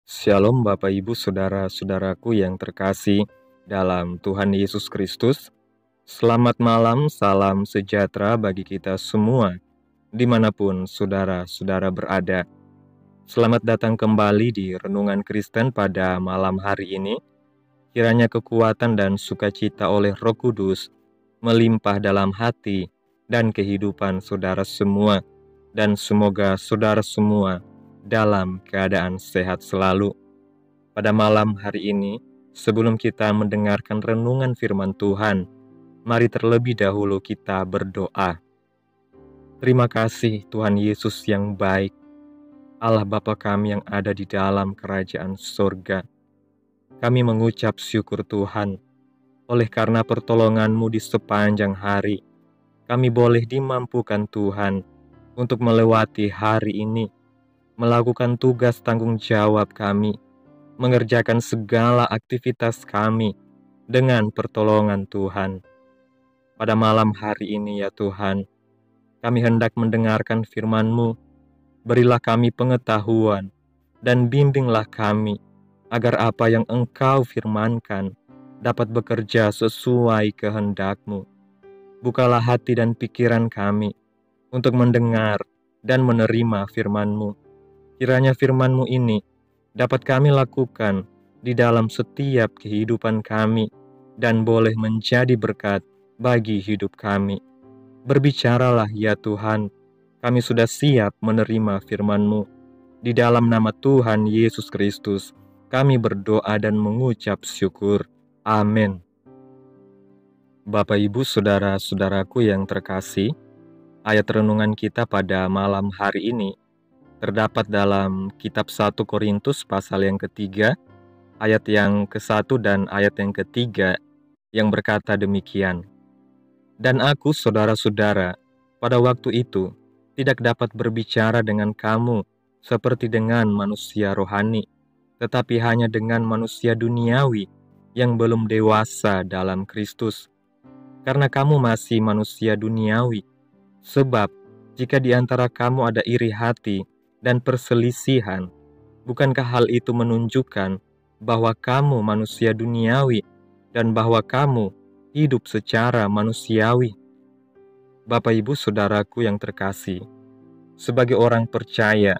Shalom Bapak Ibu Saudara-saudaraku yang terkasih dalam Tuhan Yesus Kristus. Selamat malam, salam sejahtera bagi kita semua dimanapun saudara-saudara berada. Selamat datang kembali di Renungan Kristen pada malam hari ini. Kiranya kekuatan dan sukacita oleh Roh Kudus melimpah dalam hati dan kehidupan saudara semua, dan semoga saudara semua dalam keadaan sehat selalu. Pada malam hari ini, sebelum kita mendengarkan renungan firman Tuhan, mari terlebih dahulu kita berdoa. Terima kasih Tuhan Yesus yang baik, Allah Bapa kami yang ada di dalam kerajaan surga. Kami mengucap syukur Tuhan, oleh karena pertolongan-Mu di sepanjang hari, kami boleh dimampukan Tuhan untuk melewati hari ini, melakukan tugas tanggung jawab kami, mengerjakan segala aktivitas kami dengan pertolongan Tuhan. Pada malam hari ini ya Tuhan, kami hendak mendengarkan firman-Mu. Berilah kami pengetahuan dan bimbinglah kami, agar apa yang Engkau firmankan dapat bekerja sesuai kehendak-Mu. Bukalah hati dan pikiran kami untuk mendengar dan menerima firman-Mu. Kiranya firman-Mu ini dapat kami lakukan di dalam setiap kehidupan kami dan boleh menjadi berkat bagi hidup kami. Berbicaralah ya Tuhan, kami sudah siap menerima firman-Mu. Di dalam nama Tuhan Yesus Kristus, kami berdoa dan mengucap syukur. Amin. Bapak Ibu Saudara-saudaraku yang terkasih, ayat renungan kita pada malam hari ini terdapat dalam kitab 1 Korintus pasal yang ketiga, ayat yang ke-1 dan ayat yang ketiga, yang berkata demikian. Dan aku, saudara-saudara, pada waktu itu tidak dapat berbicara dengan kamu seperti dengan manusia rohani, tetapi hanya dengan manusia duniawi yang belum dewasa dalam Kristus. Karena kamu masih manusia duniawi, sebab jika di antara kamu ada iri hati dan perselisihan, bukankah hal itu menunjukkan bahwa kamu manusia duniawi dan bahwa kamu hidup secara manusiawi? Bapak Ibu Saudaraku yang terkasih, sebagai orang percaya,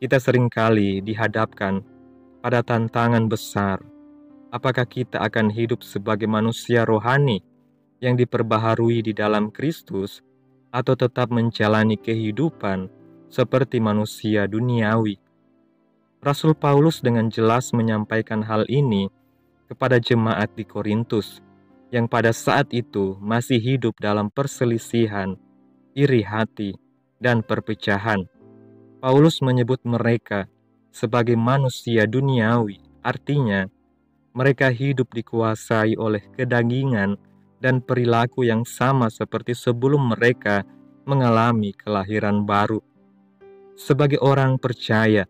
kita seringkali dihadapkan pada tantangan besar. Apakah kita akan hidup sebagai manusia rohani yang diperbaharui di dalam Kristus, atau tetap menjalani kehidupan seperti manusia duniawi? Rasul Paulus dengan jelas menyampaikan hal ini kepada jemaat di Korintus, yang pada saat itu masih hidup dalam perselisihan, iri hati, dan perpecahan. Paulus menyebut mereka sebagai manusia duniawi, artinya mereka hidup dikuasai oleh kedagingan dan perilaku yang sama seperti sebelum mereka mengalami kelahiran baru. Sebagai orang percaya,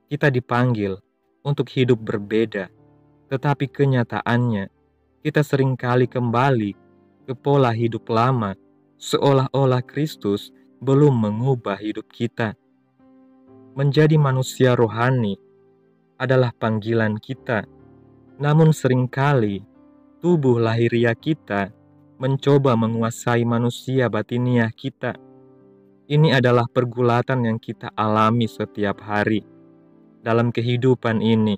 kita dipanggil untuk hidup berbeda, tetapi kenyataannya kita seringkali kembali ke pola hidup lama, seolah-olah Kristus belum mengubah hidup kita. Menjadi manusia rohani adalah panggilan kita, namun seringkali tubuh lahiriah kita mencoba menguasai manusia batiniah kita. Ini adalah pergulatan yang kita alami setiap hari. Dalam kehidupan ini,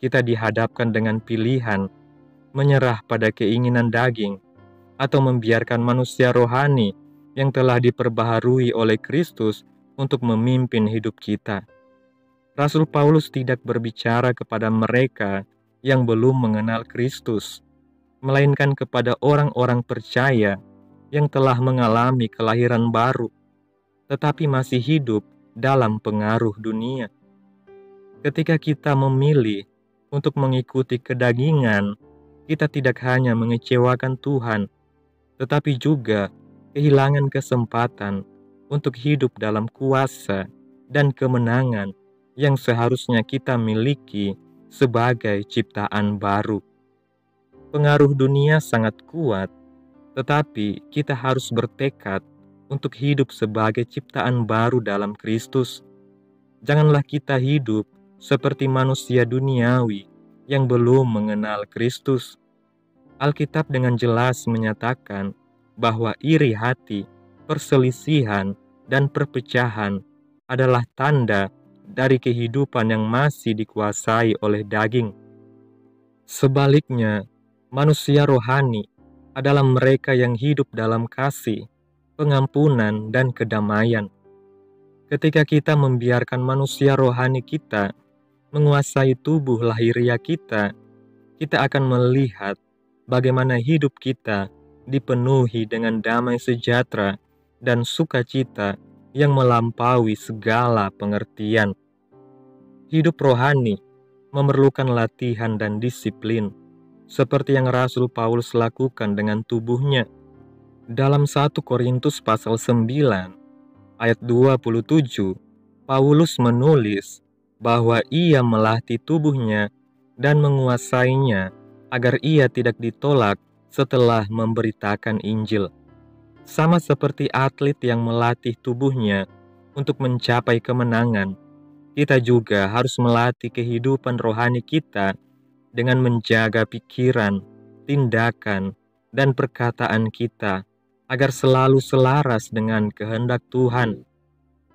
kita dihadapkan dengan pilihan menyerah pada keinginan daging atau membiarkan manusia rohani yang telah diperbaharui oleh Kristus untuk memimpin hidup kita. Rasul Paulus tidak berbicara kepada mereka yang belum mengenal Kristus, melainkan kepada orang-orang percaya yang telah mengalami kelahiran baru, tetapi masih hidup dalam pengaruh dunia. Ketika kita memilih untuk mengikuti kedagingan, kita tidak hanya mengecewakan Tuhan, tetapi juga kehilangan kesempatan untuk hidup dalam kuasa dan kemenangan yang seharusnya kita miliki sebagai ciptaan baru. Pengaruh dunia sangat kuat, tetapi kita harus bertekad untuk hidup sebagai ciptaan baru dalam Kristus. Janganlah kita hidup seperti manusia duniawi yang belum mengenal Kristus. Alkitab dengan jelas menyatakan bahwa iri hati, perselisihan, dan perpecahan adalah tanda dari kehidupan yang masih dikuasai oleh daging. Sebaliknya, manusia rohani adalah mereka yang hidup dalam kasih, pengampunan, dan kedamaian. Ketika kita membiarkan manusia rohani kita menguasai tubuh lahiriah kita, kita akan melihat bagaimana hidup kita dipenuhi dengan damai sejahtera dan sukacita yang melampaui segala pengertian. Hidup rohani memerlukan latihan dan disiplin, seperti yang Rasul Paulus lakukan dengan tubuhnya. Dalam 1 Korintus pasal 9 ayat 27, Paulus menulis bahwa ia melatih tubuhnya dan menguasainya agar ia tidak ditolak setelah memberitakan Injil. Sama seperti atlet yang melatih tubuhnya untuk mencapai kemenangan, kita juga harus melatih kehidupan rohani kita dengan menjaga pikiran, tindakan, dan perkataan kita agar selalu selaras dengan kehendak Tuhan.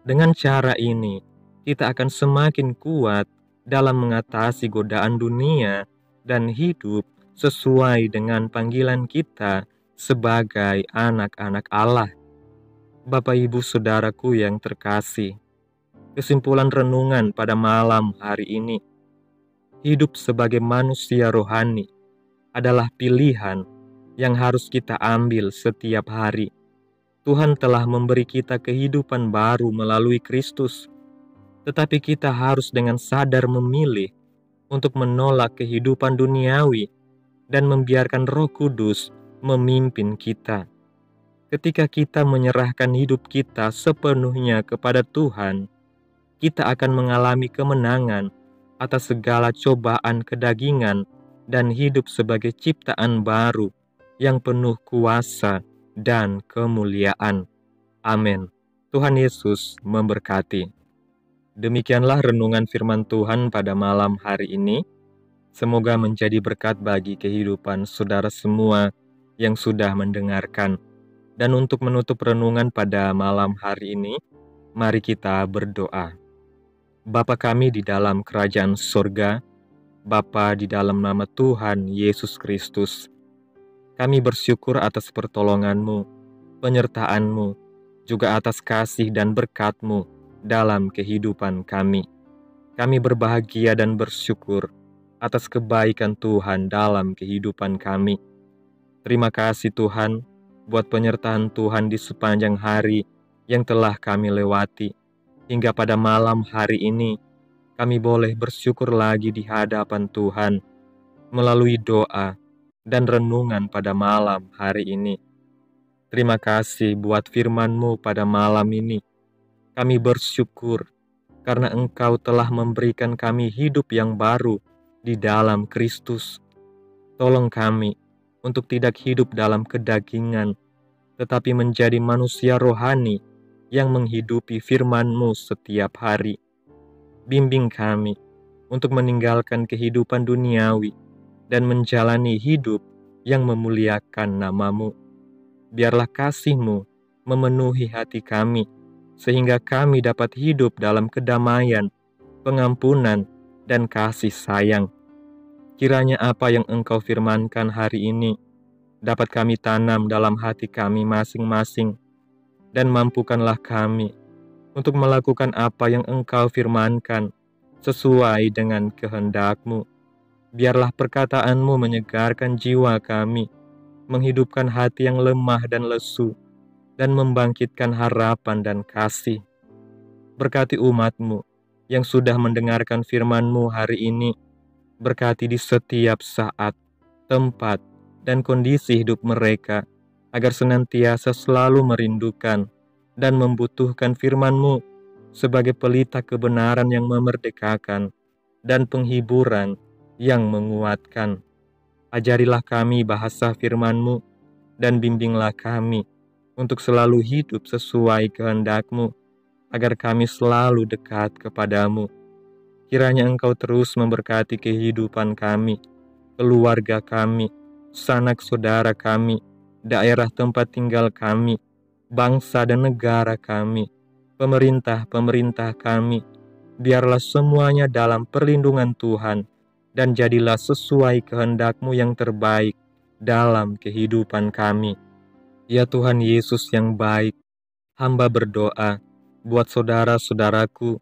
Dengan cara ini, kita akan semakin kuat dalam mengatasi godaan dunia dan hidup sesuai dengan panggilan kita sebagai anak-anak Allah. Bapak, Ibu, Saudaraku yang terkasih, kesimpulan renungan pada malam hari ini, hidup sebagai manusia rohani adalah pilihan yang harus kita ambil setiap hari. Tuhan telah memberi kita kehidupan baru melalui Kristus, tetapi kita harus dengan sadar memilih untuk menolak kehidupan duniawi dan membiarkan Roh Kudus memimpin kita. Ketika kita menyerahkan hidup kita sepenuhnya kepada Tuhan, kita akan mengalami kemenangan atas segala cobaan kedagingan dan hidup sebagai ciptaan baru yang penuh kuasa dan kemuliaan. Amin. Tuhan Yesus memberkati. Demikianlah renungan firman Tuhan pada malam hari ini. Semoga menjadi berkat bagi kehidupan saudara semua yang sudah mendengarkan. Dan untuk menutup renungan pada malam hari ini, mari kita berdoa. Bapa kami di dalam kerajaan surga, Bapa di dalam nama Tuhan Yesus Kristus, kami bersyukur atas pertolongan-Mu, penyertaan-Mu, juga atas kasih dan berkat-Mu dalam kehidupan kami. Kami berbahagia dan bersyukur atas kebaikan Tuhan dalam kehidupan kami. Terima kasih Tuhan buat penyertaan Tuhan di sepanjang hari yang telah kami lewati. Hingga pada malam hari ini, kami boleh bersyukur lagi di hadapan Tuhan melalui doa dan renungan pada malam hari ini. Terima kasih buat firman-Mu pada malam ini. Kami bersyukur karena Engkau telah memberikan kami hidup yang baru di dalam Kristus. Tolong kami untuk tidak hidup dalam kedagingan, tetapi menjadi manusia rohani yang menghidupi firman-Mu setiap hari. Bimbing kami untuk meninggalkan kehidupan duniawi dan menjalani hidup yang memuliakan nama-Mu. Biarlah kasih-Mu memenuhi hati kami, sehingga kami dapat hidup dalam kedamaian, pengampunan, dan kasih sayang. Kiranya apa yang Engkau firmankan hari ini dapat kami tanam dalam hati kami masing-masing, dan mampukanlah kami untuk melakukan apa yang Engkau firmankan sesuai dengan kehendak-Mu. Biarlah perkataan-Mu menyegarkan jiwa kami, menghidupkan hati yang lemah dan lesu, dan membangkitkan harapan dan kasih. Berkati umat-Mu yang sudah mendengarkan firman-Mu hari ini. Berkati di setiap saat, tempat, dan kondisi hidup mereka, agar senantiasa selalu merindukan dan membutuhkan firman-Mu sebagai pelita kebenaran yang memerdekakan dan penghiburan yang menguatkan. Ajarilah kami bahasa firman-Mu dan bimbinglah kami untuk selalu hidup sesuai kehendak-Mu, agar kami selalu dekat kepadamu. Kiranya Engkau terus memberkati kehidupan kami, keluarga kami, sanak saudara kami, daerah tempat tinggal kami, bangsa dan negara kami, pemerintah-pemerintah kami. Biarlah semuanya dalam perlindungan Tuhan, dan jadilah sesuai kehendak-Mu yang terbaik dalam kehidupan kami. Ya Tuhan Yesus yang baik, hamba berdoa buat saudara-saudaraku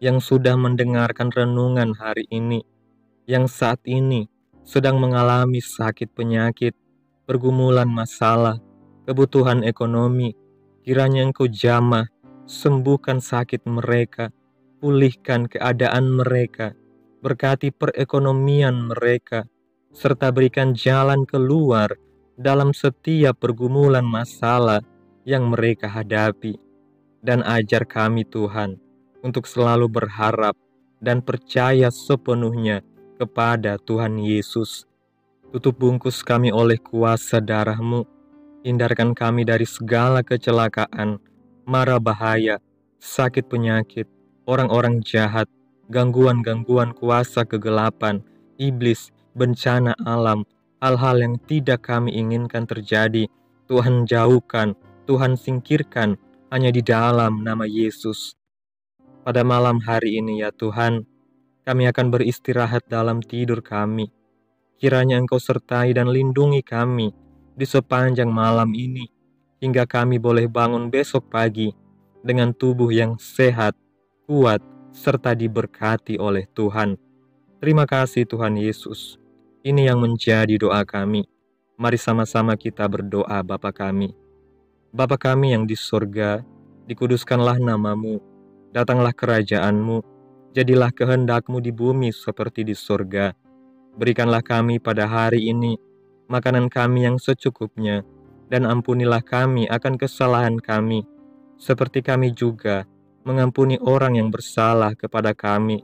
yang sudah mendengarkan renungan hari ini, yang saat ini sedang mengalami sakit penyakit, pergumulan masalah, kebutuhan ekonomi. Kiranya Engkau jamah, sembuhkan sakit mereka, pulihkan keadaan mereka, berkati perekonomian mereka, serta berikan jalan keluar dalam setiap pergumulan masalah yang mereka hadapi. Dan ajar kami Tuhan untuk selalu berharap dan percaya sepenuhnya kepada Tuhan Yesus. Tutup bungkus kami oleh kuasa darah-Mu, hindarkan kami dari segala kecelakaan, mara bahaya, sakit penyakit, orang-orang jahat, gangguan-gangguan kuasa kegelapan, iblis, bencana alam, hal-hal yang tidak kami inginkan terjadi. Tuhan jauhkan, Tuhan singkirkan, hanya di dalam nama Yesus. Pada malam hari ini ya Tuhan, kami akan beristirahat dalam tidur kami. Kiranya Engkau sertai dan lindungi kami di sepanjang malam ini, hingga kami boleh bangun besok pagi dengan tubuh yang sehat, kuat, serta diberkati oleh Tuhan. Terima kasih Tuhan Yesus. Ini yang menjadi doa kami. Mari sama-sama kita berdoa Bapa kami. Bapa kami yang di surga, dikuduskanlah nama-Mu, datanglah kerajaan-Mu, jadilah kehendak-Mu di bumi seperti di surga. Berikanlah kami pada hari ini makanan kami yang secukupnya, dan ampunilah kami akan kesalahan kami, seperti kami juga mengampuni orang yang bersalah kepada kami.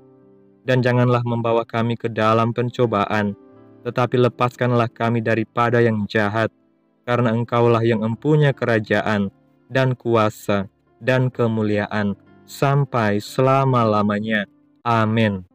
Dan janganlah membawa kami ke dalam pencobaan, tetapi lepaskanlah kami daripada yang jahat, karena Engkaulah yang empunya kerajaan, dan kuasa, dan kemuliaan, sampai selama-lamanya. Amin.